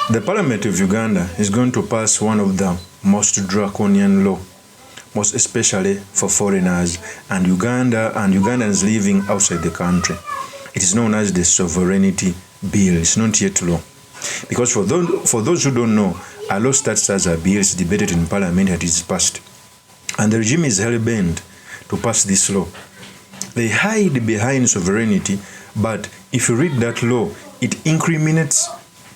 The Parliament of Uganda is going to pass one of the most draconian law, most especially for foreigners and Ugandans living outside the country. It is known as the Sovereignty Bill. It's not yet law. Because for those who don't know, a law starts as a bill, it's debated in Parliament, and it is passed. And the regime is hell-bent to pass this law. They hide behind sovereignty, but if you read that law, it incriminates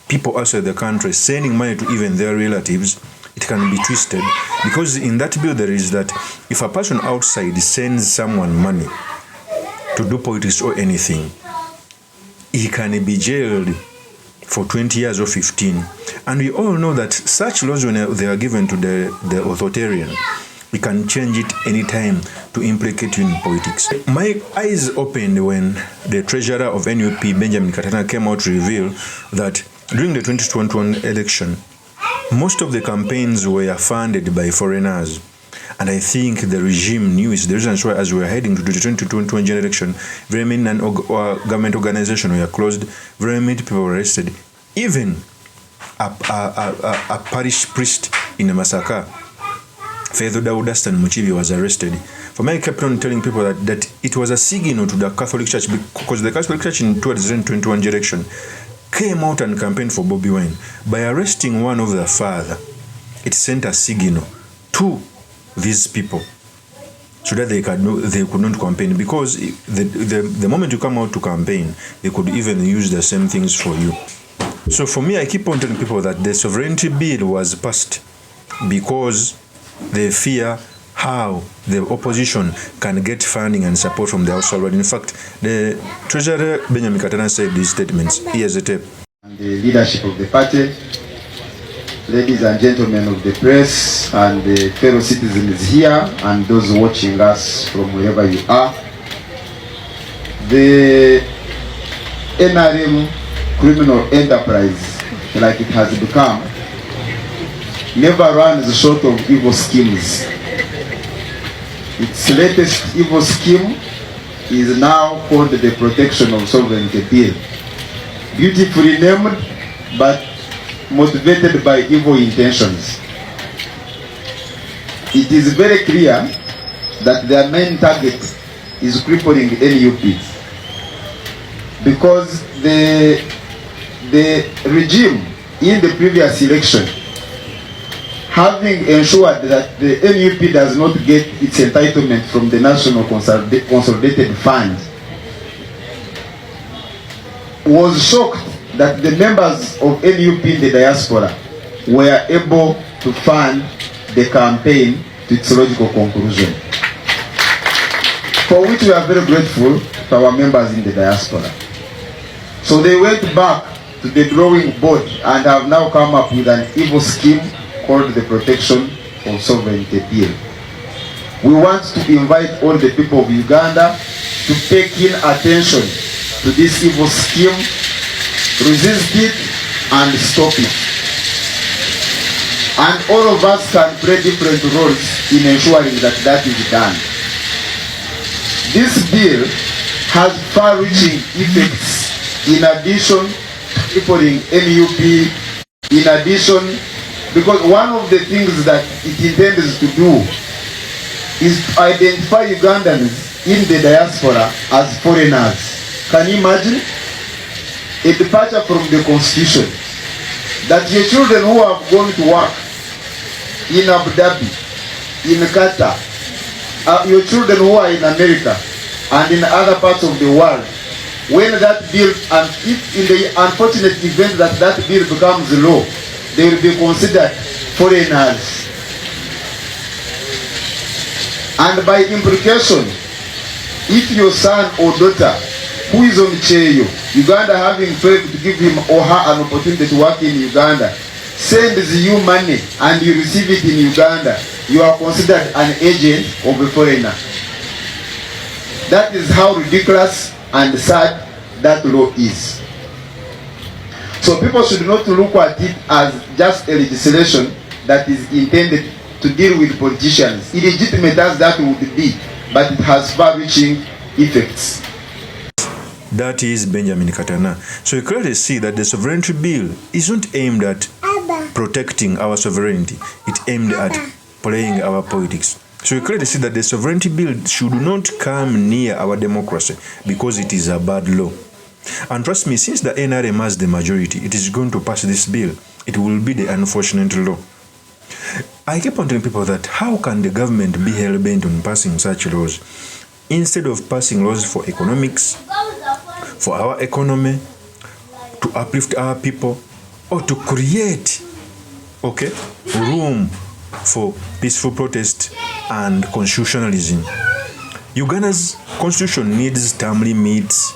people outside the country, sending money to even their relatives. It can be twisted, because in that bill there is that if a person outside sends someone money to do politics or anything, he can be jailed for 20 years or 15. And we all know that such laws, when they are given to the authoritarian, we can change it anytime to implicate you in politics. My eyes opened when the treasurer of NUP, Benjamin KATANA, came out to reveal that during the 2021 election, most of the campaigns were funded by foreigners. And I think the regime knew it's the reason why, as we were heading to the 2021 election, very many government organizations were closed, very many people were arrested. Even a parish priest in Masaka, Father Daudastan Muchibi, was arrested. For me, I kept on telling people that it was a signal to the Catholic Church, because the Catholic Church towards the 2021 election came out and campaigned for Bobi Wine. By arresting one of the father, it sent a signal to these people so that they could not campaign, because the moment you come out to campaign, they could even use the same things for you. So for me, I keep on telling people that the sovereignty bill was passed because they fear how the opposition can get funding and support from the outside. In fact, the Treasurer Benjamin KATANA said these statements. Here's the tape. And the leadership of the party, ladies and gentlemen of the press, and the fellow citizens here, and those watching us from wherever you are, the NRM criminal enterprise, like it has become, never runs short of evil schemes. Its latest evil scheme is now called the Protection of Sovereignty Bill. Beautifully named, but motivated by evil intentions. It is very clear that their main target is crippling NUP, because the regime in the previous election, having ensured that the NUP does not get its entitlement from the National Consolidated Fund, was shocked that the members of NUP in the diaspora were able to fund the campaign to its logical conclusion, for which we are very grateful to our members in the diaspora. So they went back to the drawing board and have now come up with an evil scheme called the Protection of Sovereignty Bill. We want to invite all the people of Uganda to pay keen attention to this evil scheme, resist it, and stop it. And all of us can play different roles in ensuring that that is done. This bill has far-reaching effects in addition to crippling NUP, in addition, because one of the things that it intends to do is to identify Ugandans in the diaspora as foreigners. Can you imagine? A departure from the constitution, that your children who have gone to work in Abu Dhabi, in Qatar, your children who are in America and in other parts of the world, when that bill, and if in the unfortunate event that that bill becomes law, they will be considered foreigners. And by implication, if your son or daughter who is on Cheyo, Uganda having failed to give him or her an opportunity to work in Uganda, sends you money and you receive it in Uganda, you are considered an agent of a foreigner. That is how ridiculous and sad that law is. So people should not look at it as just a legislation that is intended to deal with politicians, illegitimate as that would be, but it has far-reaching effects. That is Benjamin Katana. So you clearly see that the sovereignty bill is not aimed at protecting our sovereignty. It's aimed at playing our politics. So you clearly see that the sovereignty bill should not come near our democracy because it is a bad law. And trust me, since the NRM has the majority, it is going to pass this bill. It will be the unfortunate law. I keep on telling people that how can the government be hell-bent on passing such laws instead of passing laws for economics, for our economy, to uplift our people, or to create, room for peaceful protest and constitutionalism. Uganda's constitution needs term limits,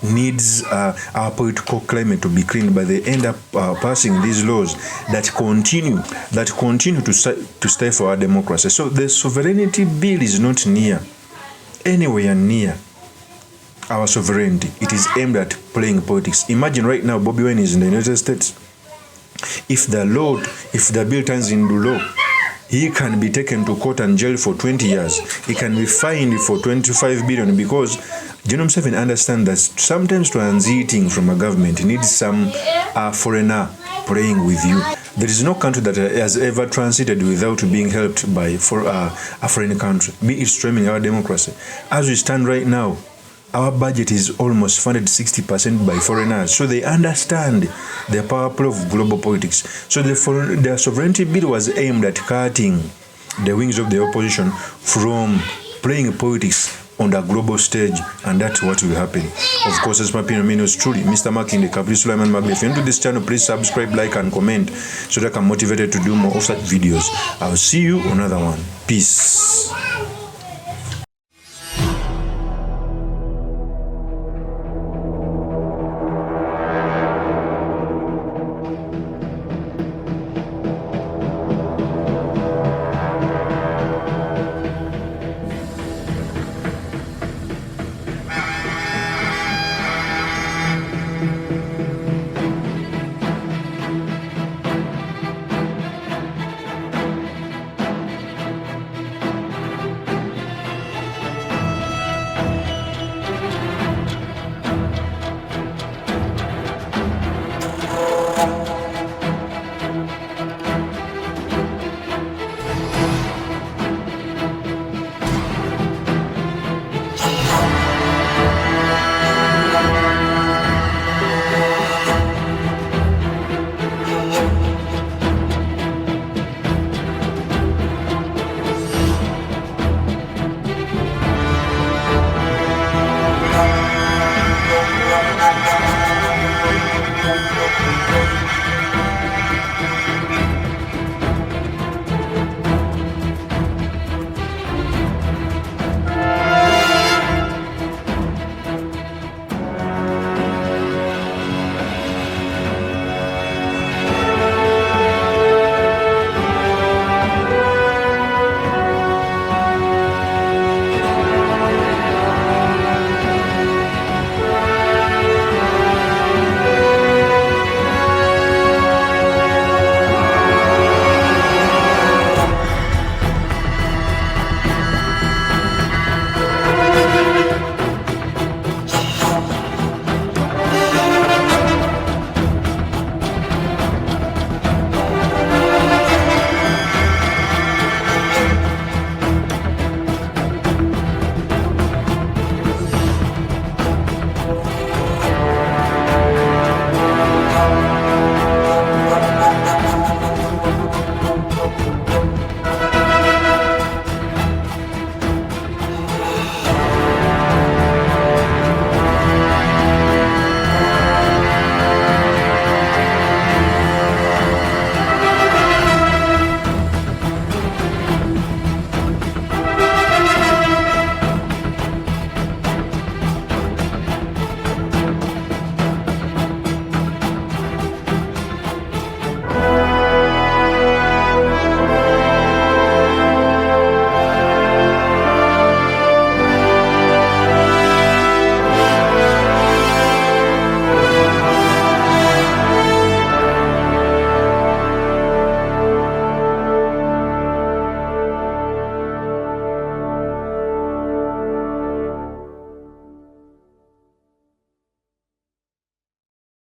needs our political climate to be cleaned, but they end up passing these laws that continue to stifle our democracy. So the sovereignty bill is not anywhere near our sovereignty. It is aimed at playing politics. Imagine right now Bobby Wine is in the United States. If the bill turns into law, he can be taken to court and jailed for 20 years. He can be fined for 25 billion because MUSEVENI understand that sometimes transiting from a government needs some foreigner playing with you. There is no country that has ever transited without being helped by a foreign country, be it streaming our democracy. As we stand right now, our budget is almost funded 60% by foreigners. So they understand the power play of global politics. So the sovereignty bill was aimed at cutting the wings of the opposition from playing politics on the global stage, and that's what will happen. Of course, as my opinion is truly Mr. Mark in the Kapri Sulaiman Magli. If you're into this channel, please subscribe, like, and comment so that I can motivate you to do more of such videos. I'll see you on another one. Peace.